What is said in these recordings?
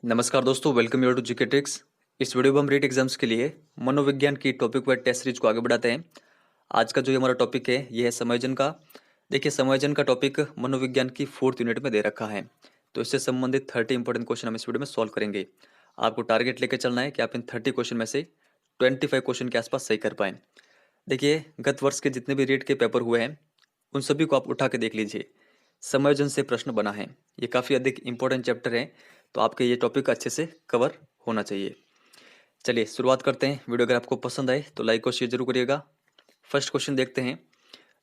नमस्कार दोस्तों, welcome you to GK tricks. इस वीडियो में हम रीट एग्जाम्स के लिए मनोविज्ञान की टॉपिक वाइज टेस्ट सीरीज को आगे बढ़ाते हैं। आज का जो हमारा टॉपिक है ये है समायोजन का। देखिए, समायोजन का टॉपिक मनोविज्ञान की 4th यूनिट में दे रखा है, तो इससे संबंधित 30 इंपॉर्टेंट क्वेश्चन हम इस वीडियो में सॉल्व करेंगे। आपको टारगेट लेकर चलना है कि आप इन 30 क्वेश्चन में से 25 क्वेश्चन के आसपास सही कर पाएं। देखिए, गत वर्ष के जितने भी रीट के पेपर हुए हैं उन सभी को आप उठा के देख लीजिए, समायोजन से प्रश्न बना है। ये काफ़ी अधिक इंपॉर्टेंट चैप्टर है, तो आपके ये टॉपिक अच्छे से कवर होना चाहिए। चलिए शुरुआत करते हैं। वीडियो अगर आपको पसंद आए तो लाइक और शेयर जरूर करिएगा। फर्स्ट क्वेश्चन देखते हैं।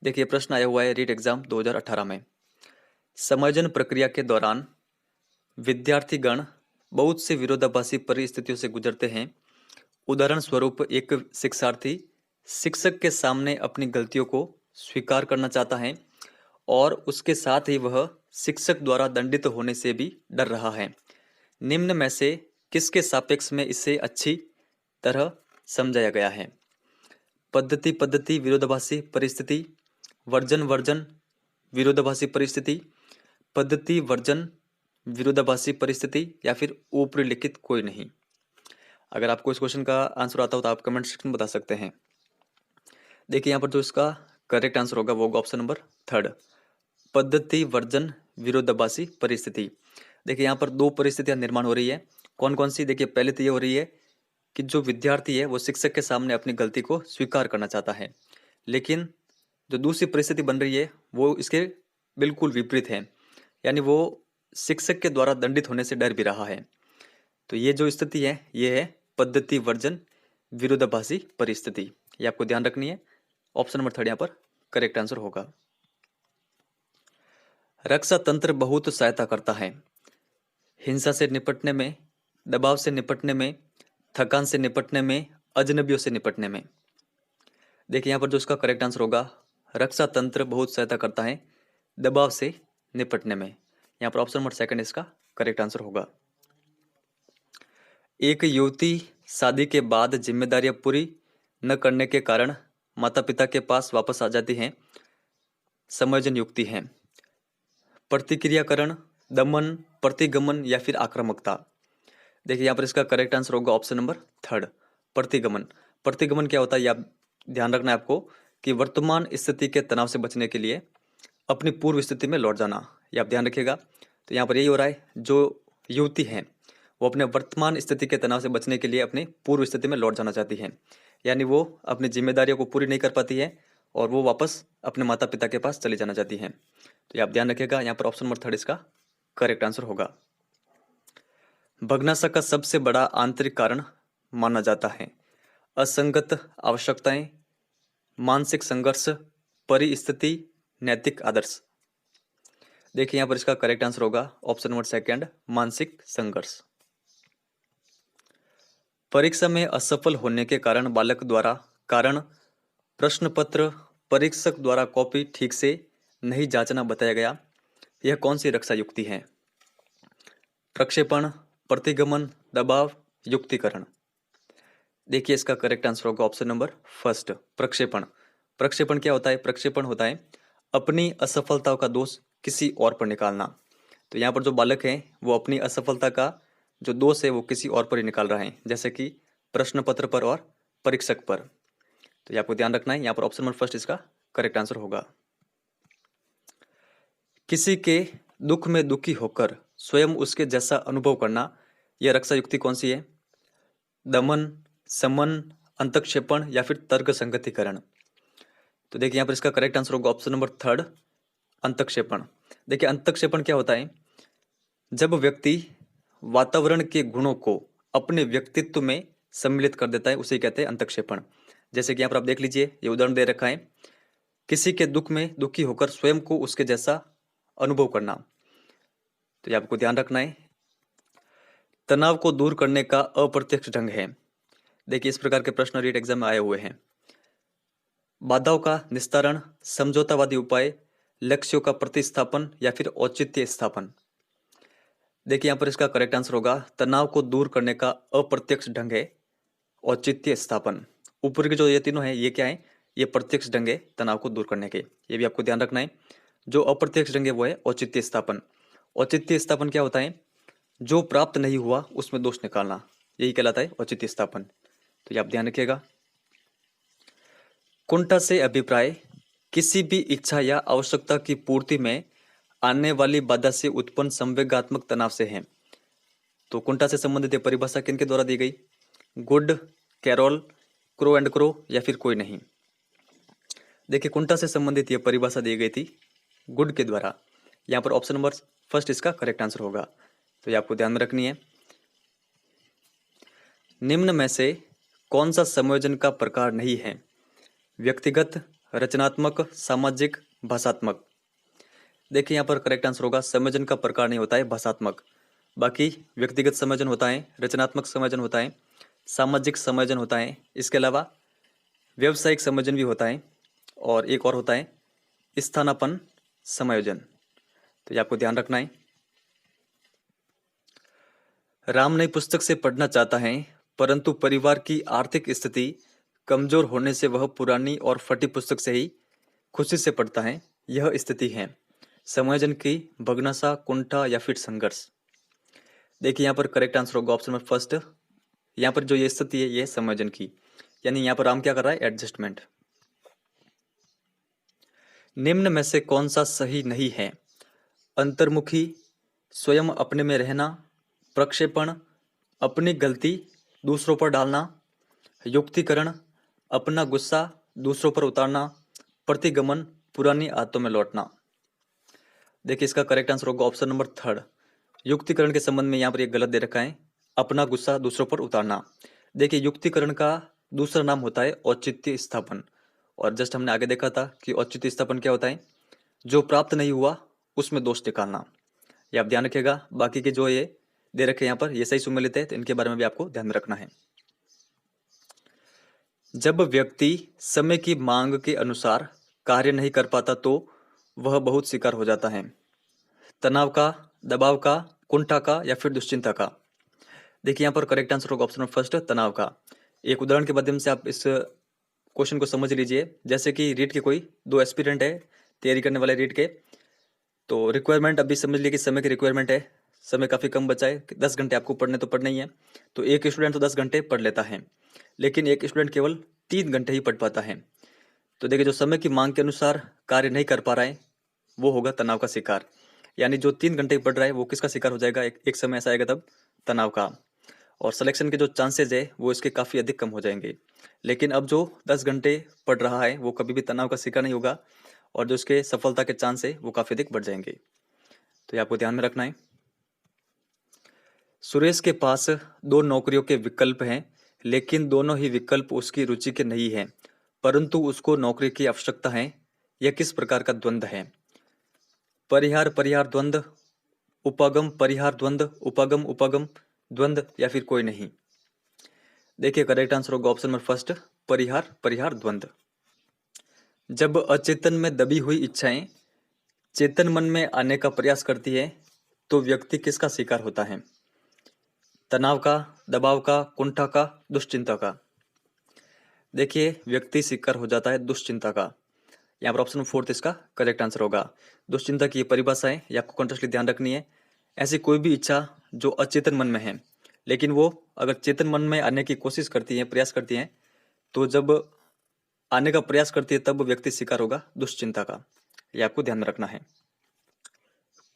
देखिए, प्रश्न आया हुआ है रीट एग्जाम 2018 में। समायोजन प्रक्रिया के दौरान विद्यार्थीगण बहुत से विरोधाभासी परिस्थितियों से गुजरते हैं। उदाहरण स्वरूप, एक शिक्षार्थी शिक्षक के सामने अपनी गलतियों को स्वीकार करना चाहता है और उसके साथ ही वह शिक्षक द्वारा दंडित होने से भी डर रहा है। निम्न में से किसके सापेक्ष में इसे अच्छी तरह समझाया गया है? पद्धति पद्धति विरोधाभासी परिस्थिति, वर्जन वर्जन विरोधाभासी परिस्थिति, पद्धति वर्जन विरोधाभासी परिस्थिति, या फिर ऊपरी लिखित कोई नहीं। अगर आपको इस क्वेश्चन का आंसर आता हो तो आप कमेंट सेक्शन में बता सकते हैं। देखिए, यहाँ पर जो इसका करेक्ट आंसर होगा वो होगा ऑप्शन नंबर 3, पद्धति वर्जन विरोधाभासी परिस्थिति। देखिए, यहाँ पर दो परिस्थितियां निर्माण हो रही है। कौन कौन सी? देखिए, पहले तो ये हो रही है कि जो विद्यार्थी है वो शिक्षक के सामने अपनी गलती को स्वीकार करना चाहता है, लेकिन जो दूसरी परिस्थिति बन रही है वो इसके बिल्कुल विपरीत है, यानी वो शिक्षक के द्वारा दंडित होने से डर भी रहा है। तो ये जो स्थिति है ये है पद्धति वर्जन विरोधाभासी परिस्थिति। ये आपको ध्यान रखनी है। ऑप्शन नंबर 3 यहाँ पर करेक्ट आंसर होगा। रक्षा तंत्र बहुत सहायता करता है हिंसा से निपटने में, दबाव से निपटने में, थकान से निपटने में, अजनबियों से निपटने में। देखिए, यहाँ पर जो इसका करेक्ट आंसर होगा, रक्षा तंत्र बहुत सहायता करता है दबाव से निपटने में। यहाँ पर ऑप्शन नंबर 2 इसका करेक्ट आंसर होगा। एक युवती शादी के बाद जिम्मेदारियां पूरी न करने के कारण माता पिता के पास वापस आ जाती हैं। समायोजन युक्ति है प्रतिक्रियाकरण, दमन, प्रतिगमन, या फिर आक्रामकता। देखिए, यहाँ पर इसका करेक्ट आंसर होगा ऑप्शन नंबर 3, प्रतिगमन। प्रतिगमन क्या होता है ये आप ध्यान रखना है आपको, कि वर्तमान स्थिति के तनाव से बचने के लिए अपनी पूर्व स्थिति में लौट जाना। ये आप ध्यान रखिएगा। तो यहाँ पर यही हो रहा है, जो युवती है वो अपने वर्तमान स्थिति के तनाव से बचने के लिए अपनी पूर्व स्थिति में लौट जाना चाहती है, यानी वो अपनी जिम्मेदारियों को पूरी नहीं कर पाती है और वो वापस अपने माता पिता के पास चली जाना चाहती है। तो ये आप ध्यान रखिएगा। यहाँ पर ऑप्शन नंबर 3 इसका करेक्ट आंसर होगा। भग्नाशय का सबसे बड़ा आंतरिक कारण माना जाता है असंगत आवश्यकताएं, मानसिक संघर्ष, परिस्थिति, नैतिक आदर्श। देखिए, यहाँ पर इसका करेक्ट आंसर होगा ऑप्शन नंबर 2, मानसिक संघर्ष। परीक्षा में असफल होने के कारण बालक द्वारा कारण प्रश्न पत्र परीक्षक द्वारा कॉपी ठीक से नहीं जांचना बताया गया। यह कौन सी रक्षा युक्ति है? प्रक्षेपण, प्रतिगमन, दबाव, युक्तिकरण। देखिए, इसका करेक्ट आंसर होगा ऑप्शन नंबर 1, प्रक्षेपण। प्रक्षेपण क्या होता है? प्रक्षेपण होता है अपनी असफलताओं का दोष किसी और पर निकालना। तो यहाँ पर जो बालक है वो अपनी असफलता का जो दोष है वो किसी और पर ही निकाल रहा है, जैसे कि प्रश्न पत्र पर और परीक्षक पर। तो ये आपको ध्यान रखना है। यहाँ पर ऑप्शन नंबर 1 इसका करेक्ट आंसर होगा। किसी के दुख में दुखी होकर स्वयं उसके जैसा अनुभव करना, यह रक्षा युक्ति कौन सी है? दमन, समन, अंतक्षेपण, या फिर तर्क संगतिकरण। तो देखिए, यहाँ पर इसका करेक्ट आंसर होगा ऑप्शन नंबर 3, अंतक्षेपण। देखिए, अंतक्षेपण क्या होता है? जब व्यक्ति वातावरण के गुणों को अपने व्यक्तित्व में सम्मिलित कर देता है उसे कहते हैं अंतक्षेपण। जैसे कि यहाँ पर आप देख लीजिए, ये उदाहरण दे रखा है, किसी के दुख में दुखी होकर स्वयं को उसके जैसा अनुभव करना। तो ये आपको ध्यान रखना है। तनाव को दूर करने का अप्रत्यक्ष ढंग है। देखिए, इस प्रकार के प्रश्न रीट एग्जाम में आए हुए हैं। बाधाओं का निस्तारण, समझौतावादी उपाय, लक्ष्यों का प्रतिस्थापन, या फिर औचित्य स्थापन। देखिए, यहाँ पर इसका करेक्ट आंसर होगा तनाव को दूर करने का अप्रत्यक्ष ढंग है औचित्य स्थापन। ऊपर के जो ये तीनों हैं ये क्या है? ये प्रत्यक्ष ढंग है तनाव को दूर करने के। ये भी आपको ध्यान रखना है। जो अप्रत्यक्ष ढंग है वो है औचित्य स्थापन। औचित्य स्थापन क्या होता है? जो प्राप्त नहीं हुआ उसमें दोष निकालना, यही कहलाता है औचित्य स्थापन। तो ये आप ध्यान रखिएगा। कुंठा से अभिप्राय किसी भी इच्छा या आवश्यकता की पूर्ति में आने वाली बाधा से उत्पन्न संवेगात्मक तनाव से है। तो कुंठा से संबंधित ये परिभाषा किनके द्वारा दी गई? Good, Carroll, Crow and Crow या फिर कोई नहीं। देखिए कुंठा से संबंधित ये परिभाषा दी गई थी गुड के द्वारा। यहाँ पर ऑप्शन नंबर फर्स्ट इसका करेक्ट आंसर होगा। तो ये आपको ध्यान में रखनी है। निम्न में से कौन सा संयोजन का प्रकार नहीं है? व्यक्तिगत, रचनात्मक, सामाजिक, भाषात्मक। देखिए यहाँ पर करेक्ट आंसर होगा संयोजन का प्रकार नहीं होता है भाषात्मक। बाकी व्यक्तिगत संयोजन होता है, रचनात्मक संयोजन होता है, सामाजिक संयोजन होता है, इसके अलावा व्यावसायिक संयोजन भी होता है, और एक और होता है स्थानापन्न संयोजन। तो ये आपको ध्यान रखना है। राम नई पुस्तक से पढ़ना चाहता है, परंतु परिवार की आर्थिक स्थिति कमजोर होने से वह पुरानी और फटी पुस्तक से ही खुशी से पढ़ता है। यह स्थिति है संयोजन की भग्नाशा, कुंठा या फिर संघर्ष। देखिए यहाँ पर करेक्ट आंसर होगा ऑप्शन नंबर फर्स्ट। यहाँ पर जो ये स्थिति है ये संयोजन की, यानी यहाँ पर राम क्या कर रहा है? एडजस्टमेंट। निम्न में से कौन सा सही नहीं है? अंतर्मुखी, स्वयं अपने में रहना, प्रक्षेपण, अपनी गलती दूसरों पर डालना, युक्तिकरण, अपना गुस्सा दूसरों पर उतारना, प्रतिगमन, पुरानी आदतों में लौटना। देखिए इसका करेक्ट आंसर होगा ऑप्शन नंबर थर्ड। युक्तिकरण के संबंध में यहाँ पर एक गलत दे रखा है, अपना गुस्सा दूसरों पर उतारना। देखिए युक्तिकरण का दूसरा नाम होता है औचित्य स्थापन, और जस्ट हमने आगे देखा था कि औचित्य स्थापन क्या होता है? जो प्राप्त नहीं हुआ उसमें दोष निकालना। ये आप ध्यान रखिएगा। बाकी के जो ये दे रखे यहाँ पर ये सही सुमेलित है, तो इनके बारे में भी आपको ध्यान में रखना है। जब व्यक्ति समय की मांग के अनुसार कार्य नहीं कर पाता तो वह बहुत शिकार हो जाता है। तनाव का, दबाव का, कुंठा का या फिर दुश्चिंता का। देखिए यहाँ पर करेक्ट आंसर होगा ऑप्शन फर्स्ट, तनाव का। एक उदाहरण के माध्यम से आप इस क्वेश्चन को समझ लीजिए। जैसे कि रीट के कोई दो एस्पिरेंट है, तैयारी करने वाले रीट के, तो रिक्वायरमेंट अभी समझ लीजिए कि समय की रिक्वायरमेंट है, समय काफ़ी कम बचा है, 10 घंटे आपको पढ़ने तो पढ़ना ही है। तो एक स्टूडेंट तो 10 घंटे पढ़ लेता है, लेकिन एक स्टूडेंट केवल 3 घंटे ही पढ़ पाता है। तो देखिए जो समय की मांग के अनुसार कार्य नहीं कर पा रहा है वो होगा तनाव का शिकार। यानी जो 3 घंटे पढ़ रहा है वो किसका शिकार हो जाएगा? एक समय ऐसा आएगा तब तनाव का। और सिलेक्शन के जो चांसेज है वो इसके काफ़ी अधिक कम हो जाएंगे। लेकिन अब जो 10 घंटे पढ़ रहा है वो कभी भी तनाव का शिकार नहीं होगा, और जो उसके सफलता के चांस है वो काफ़ी अधिक बढ़ जाएंगे। तो ये आपको ध्यान में रखना है। सुरेश के पास 2 नौकरियों के विकल्प हैं, लेकिन दोनों ही विकल्प उसकी रुचि के नहीं हैं, परंतु उसको नौकरी की आवश्यकता है। यह किस प्रकार का द्वंद्व है? परिहार परिहार द्वंद्व, उपागम परिहार द्वंद्व, उपागम उपागम द्वंद्व या फिर कोई नहीं। देखिए करेक्ट आंसर होगा ऑप्शन नंबर फर्स्ट, परिहार परिहार द्वंद्व। जब अचेतन में दबी हुई इच्छाएं चेतन मन में आने का प्रयास करती है तो व्यक्ति किसका शिकार होता है? तनाव का, दबाव का, कुंठा का, दुश्चिंता का। देखिए व्यक्ति शिकार हो जाता है दुश्चिंता का। यहाँ पर ऑप्शन फोर्थ इसका करेक्ट आंसर होगा। दुश्चिंता की ये परिभाषा है, ये आपको कॉन्टेक्स्टली ध्यान रखनी है। ऐसी कोई भी इच्छा जो अचेतन मन में है, लेकिन वो अगर चेतन मन में आने की कोशिश करती है, प्रयास करती है, तो जब आने का प्रयास करती है तब व्यक्ति शिकार होगा दुश्चिंता का। ये आपको ध्यान में रखना है।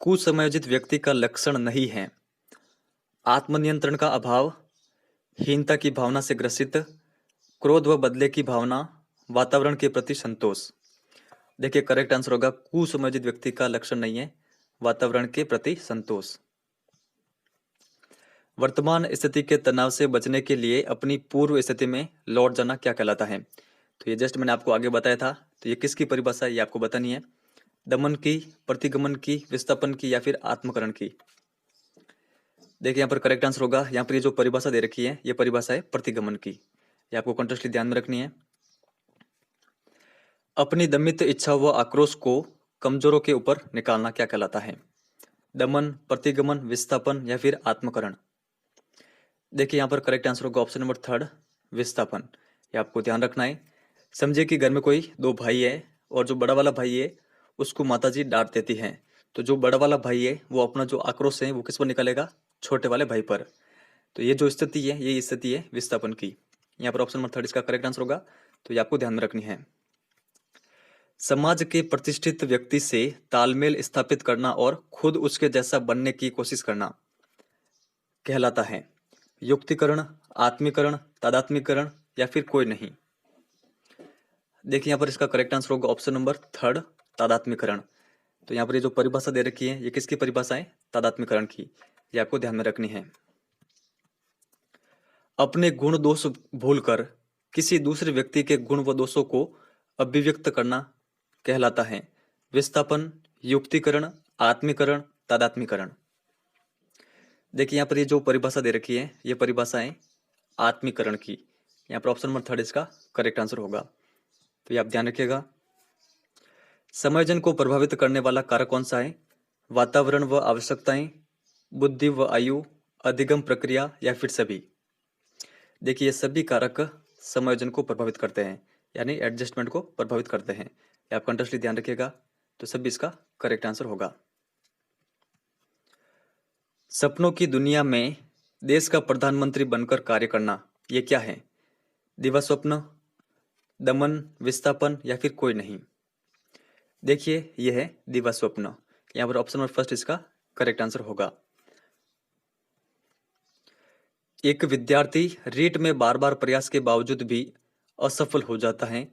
कुसमयोजित व्यक्ति का लक्षण नहीं है आत्मनियंत्रण का अभाव, हीनता की भावना से ग्रसित, क्रोध व बदले की भावना, वातावरण के प्रति संतोष। देखिए करेक्ट आंसर होगा कुसमयोजित व्यक्ति का लक्षण नहीं है वातावरण के प्रति संतोष। वर्तमान स्थिति के तनाव से बचने के लिए अपनी पूर्व स्थिति में लौट जाना क्या कहलाता है? तो ये जस्ट मैंने आपको आगे बताया था। तो ये किसकी परिभाषा है ये आपको बतानी है। दमन की, प्रतिगमन की, विस्थापन की या फिर आत्मकरण की। देखिए यहाँ पर करेक्ट आंसर होगा, यहाँ पर ये जो परिभाषा दे रखी है ये परिभाषा है प्रतिगमन की। ये आपको कॉन्टेक्स्टली ध्यान में रखनी है। अपनी दमित इच्छा व आक्रोश को कमजोरों के ऊपर निकालना क्या कहलाता है? दमन, प्रतिगमन, विस्थापन या फिर आत्मकरण। देखिए यहाँ पर करेक्ट आंसर होगा ऑप्शन नंबर थर्ड, विस्थापन। ये आपको ध्यान रखना है। समझिए कि घर में कोई 2 भाई है, और जो बड़ा वाला भाई है उसको माताजी डांट देती हैं। तो जो बड़ा वाला भाई है वो अपना जो आक्रोश है वो किस पर निकालेगा? छोटे वाले भाई पर। तो ये जो स्थिति है, ये स्थिति है विस्थापन की। यहाँ पर ऑप्शन नंबर 3 इसका करेक्ट आंसर होगा। तो ये आपको ध्यान में रखनी है। समाज के प्रतिष्ठित व्यक्ति से तालमेल स्थापित करना और खुद उसके जैसा बनने की कोशिश करना कहलाता है युक्तिकरण, आत्मीकरण, तादात्मीकरण या फिर कोई नहीं। देखिए यहाँ पर इसका करेक्ट आंसर होगा ऑप्शन नंबर 3 तादात्मीकरण। तो यहाँ पर ये जो परिभाषा दे रखी है, ये किसकी परिभाषा है? तादात्मीकरण की। ये आपको ध्यान में रखनी है। अपने गुण दोष भूलकर किसी दूसरे व्यक्ति के गुण व दोषों को अभिव्यक्त करना कहलाता है विस्थापन, युक्तिकरण, आत्मीकरण, तादात्मीकरण। देखिए यहाँ पर ये जो परिभाषा दे रखी है, ये परिभाषा है आत्मीकरण की। यहाँ पर ऑप्शन नंबर 3 इसका करेक्ट आंसर होगा। तो ये आप ध्यान रखिएगा। समायोजन को प्रभावित करने वाला कारक कौन सा है? वातावरण व आवश्यकताएं, बुद्धि व आयु, अधिगम प्रक्रिया या फिर सभी। देखिए ये सभी कारक समायोजन को प्रभावित करते हैं, यानी एडजस्टमेंट को प्रभावित करते हैं। ये आप कंटिन्यूअसली ध्यान रखिएगा। तो सभी इसका करेक्ट आंसर होगा। सपनों की दुनिया में देश का प्रधानमंत्री बनकर कार्य करना, ये क्या है? दिवा स्वप्न, दमन, विस्थापन या फिर कोई नहीं। देखिए ये है दिवा स्वप्न। यहाँ पर ऑप्शन नंबर 1 इसका करेक्ट आंसर होगा। एक विद्यार्थी रीट में बार बार प्रयास के बावजूद भी असफल हो जाता है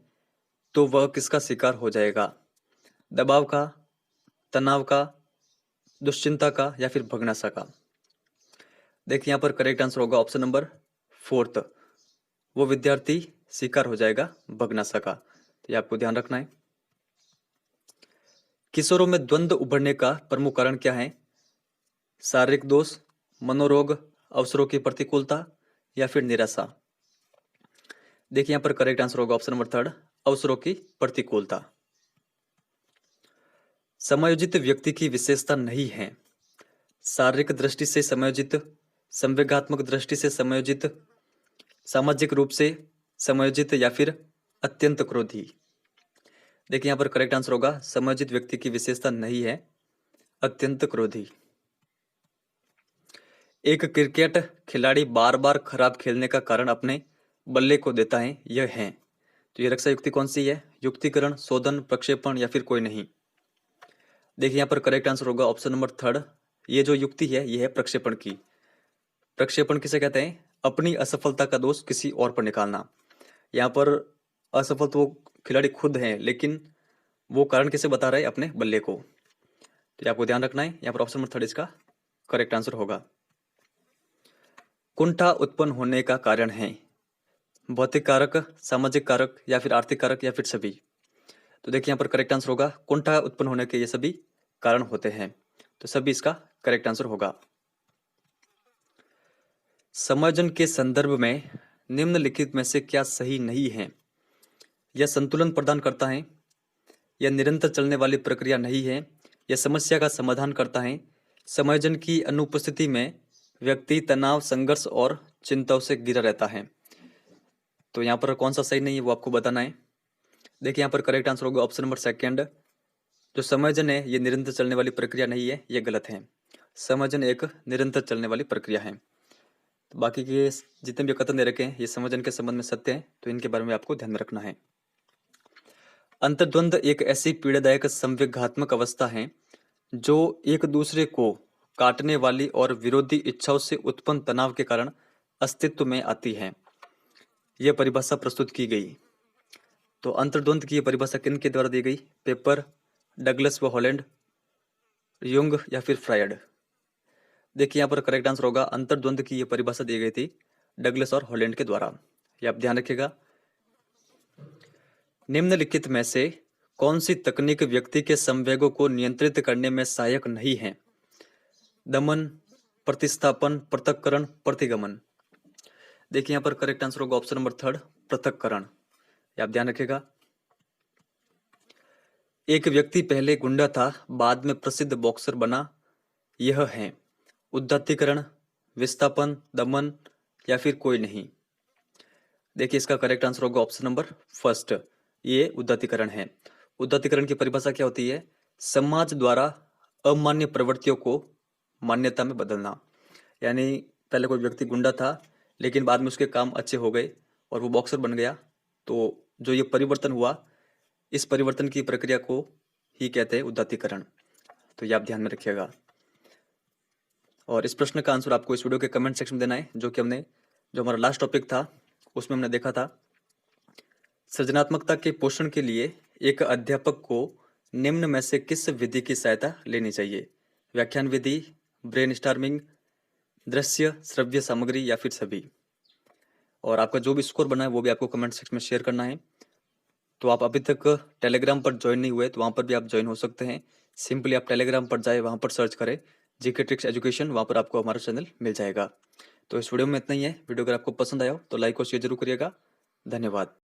तो वह किसका शिकार हो जाएगा? दबाव का, तनाव का, दुश्चिंता का या फिर भग्नाशा का। देखिए यहाँ पर करेक्ट आंसर होगा ऑप्शन नंबर 4, वो विद्यार्थी शिकार हो जाएगा भग्नाशा का। तो ये आपको ध्यान रखना है। किशोरों में द्वंद्व उभरने का प्रमुख कारण क्या है? शारीरिक दोष, मनोरोग, अवसरों की प्रतिकूलता या फिर निराशा। देखिए यहाँ पर करेक्ट आंसर होगा ऑप्शन नंबर 3, अवसरों की प्रतिकूलता। समायोजित व्यक्ति की विशेषता नहीं है शारीरिक दृष्टि से समायोजित, संवेगात्मक दृष्टि से समायोजित, सामाजिक रूप से समायोजित या फिर अत्यंत क्रोधी। देखिए यहाँ पर करेक्ट आंसर होगा समायोजित व्यक्ति की विशेषता नहीं है अत्यंत क्रोधी। एक क्रिकेट खिलाड़ी बार बार खराब खेलने का कारण अपने बल्ले को देता है, यह है। तो ये रक्षा युक्ति कौन सी है? युक्तिकरण, शोधन, प्रक्षेपण या फिर कोई नहीं। देखिए यहाँ पर करेक्ट आंसर होगा ऑप्शन नंबर 3। ये जो युक्ति है, ये है प्रक्षेपण की। प्रक्षेपण किसे कहते हैं? अपनी असफलता का दोष किसी और पर निकालना। यहाँ पर असफल तो वो खिलाड़ी खुद हैं, लेकिन वो कारण किसे बता रहे हैं? अपने बल्ले को। तो आपको ध्यान रखना है। यहाँ पर ऑप्शन नंबर 3 इसका करेक्ट आंसर होगा। कुंठा उत्पन्न होने का कारण है भौतिक कारक, सामाजिक कारक या फिर आर्थिक कारक या फिर सभी। तो देखिए यहाँ पर करेक्ट आंसर होगा कुंठा उत्पन्न होने के ये सभी कारण होते हैं। तो सभी इसका करेक्ट आंसर होगा। समायोजन के संदर्भ में निम्नलिखित में से क्या सही नहीं है? यह संतुलन प्रदान करता है, यह निरंतर चलने वाली प्रक्रिया नहीं है, यह समस्या का समाधान करता है, समायोजन की अनुपस्थिति में व्यक्ति तनाव, संघर्ष और चिंताओं से घिरा रहता है। तो यहाँ पर कौन सा सही नहीं है वो आपको बताना है। देखिए यहाँ पर करेक्ट आंसर होगा ऑप्शन नंबर 2। जो समायोजन है ये निरंतर चलने वाली प्रक्रिया नहीं है, ये गलत है। समायोजन एक निरंतर चलने वाली प्रक्रिया है। तो बाकी के जितने भी कथन दे रखे हैं ये समायोजन के संबंध में सत्य हैं, तो इनके बारे में आपको ध्यान में रखना है। अंतर्द्वंद एक ऐसी पीड़ादायक संवेगात्मक अवस्था है जो एक दूसरे को काटने वाली और विरोधी इच्छाओं से उत्पन्न तनाव के कारण अस्तित्व में आती है। यह परिभाषा प्रस्तुत की गई। तो अंतर्द्वंद की यह परिभाषा किन के द्वारा दी गई? पेपर, डगलस व हॉलैंड, युंग या फिर फ्रायड। देखिए यहाँ पर करेक्ट आंसर होगा अंतर्द्वंद की यह परिभाषा दी गई थी डगलस और हॉलैंड के द्वारा। ये आप ध्यान रखिएगा। निम्नलिखित में से कौन सी तकनीक व्यक्ति के संवेगों को नियंत्रित करने में सहायक नहीं है? दमन, प्रतिस्थापन, पृथक्करण, प्रतिगमन। देखिए यहाँ पर करेक्ट आंसर होगा ऑप्शन नंबर 3 पृथक्करण। आप ध्यान रखिएगा। एक व्यक्ति पहले गुंडा था, बाद में प्रसिद्ध बॉक्सर बना, यह है उदात्तीकरण, विस्थापन, दमन या फिर कोई नहीं। देखिए इसका करेक्ट आंसर होगा ऑप्शन नंबर 1, ये उदात्तीकरण है। उदात्तीकरण की परिभाषा क्या होती है? समाज द्वारा अमान्य प्रवृत्तियों को मान्यता में बदलना। यानी पहले कोई व्यक्ति गुंडा था, लेकिन बाद में उसके काम अच्छे हो गए और वो बॉक्सर बन गया। तो जो ये परिवर्तन हुआ, इस परिवर्तन की प्रक्रिया को ही कहते हैं उदात्तीकरण। तो ये आप ध्यान में रखिएगा। और इस प्रश्न का आंसर आपको इस वीडियो के कमेंट सेक्शन में देना है, जो हमारा लास्ट टॉपिक था उसमें हमने देखा था सृजनात्मकता के पोषण के लिए एक अध्यापक को निम्न में से किस विधि की सहायता लेनी चाहिए? व्याख्यान विधि, ब्रेनस्टॉर्मिंग, दृश्य श्रव्य सामग्री या फिर सभी। और आपका जो भी स्कोर बना है वो भी आपको कमेंट सेक्शन में शेयर करना है। तो आप अभी तक टेलीग्राम पर ज्वाइन नहीं हुए तो वहाँ पर भी आप ज्वाइन हो सकते हैं। सिंपली आप टेलीग्राम पर जाए, वहाँ पर सर्च करें जीके ट्रिक्स एजुकेशन, वहाँ पर आपको हमारा चैनल मिल जाएगा। तो इस वीडियो में इतना ही है। वीडियो अगर आपको पसंद आया हो तो लाइक और शेयर जरूर करिएगा। धन्यवाद।